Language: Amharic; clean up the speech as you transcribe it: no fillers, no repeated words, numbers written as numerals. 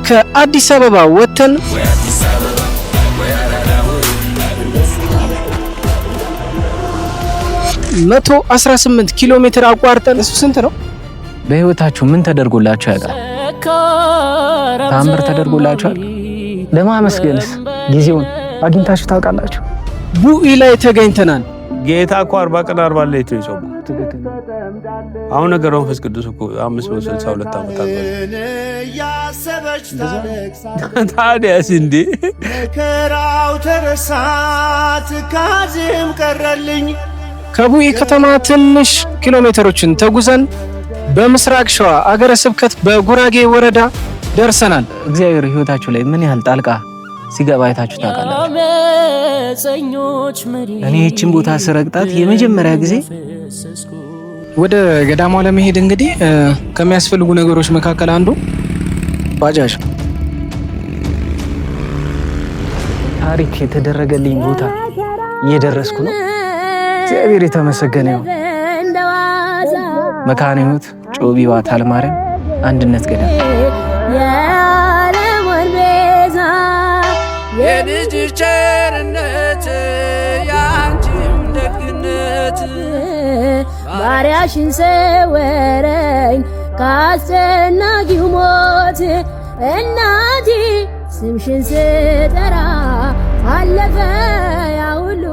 ከአዲስ አበባ ወጥተን 118 ኪሎ ሜትር አቋርጠን እሱ ስንት ነው? በህይወታችሁ ምን ተደርጎላችሁ ያውቃል? ታምር ተደርጎላችሁ ለማመስገንስ ጊዜውን አግኝታችሁ ታውቃላችሁ? ቡኢ ላይ ተገኝተናል። ጌታ እኮ 40 ቀን 40 ሌሊት ነው የጾመው። አሁን ነገር መንፈስ ቅዱስ እኮ 562 ዓመት አልበለ ታዲያስ እንዴ መከራው ተረሳት ካዝም ቀረልኝ። ከቡኢ ከተማ ትንሽ ኪሎ ሜትሮችን ተጉዘን በምስራቅ ሸዋ አገረ ስብከት በጉራጌ ወረዳ ደርሰናል። እግዚአብሔር ህይወታችሁ ላይ ምን ያህል ጣልቃ ሲገባ አይታችሁ ታውቃላችሁ? እኔ እቺን ቦታ ስረግጣት የመጀመሪያ ጊዜ ወደ ገዳሟ ለመሄድ እንግዲህ ከሚያስፈልጉ ነገሮች መካከል አንዱ ባጃጅ። ታሪክ የተደረገልኝ ቦታ እየደረስኩ ነው። እግዚአብሔር የተመሰገነ ይሁን። መካነ ሕይወት ጮቢዋ ታልማርያም አንድነት ገዳም የዓለሙን ቤዛ የልጅ ቸርነት ያንቺም ደግነት ባሪያሽን ሰወረኝ ካስጨናቂው ሞት እናቴ ስምሽን ስጠራ አለፈ ያ ሁሉ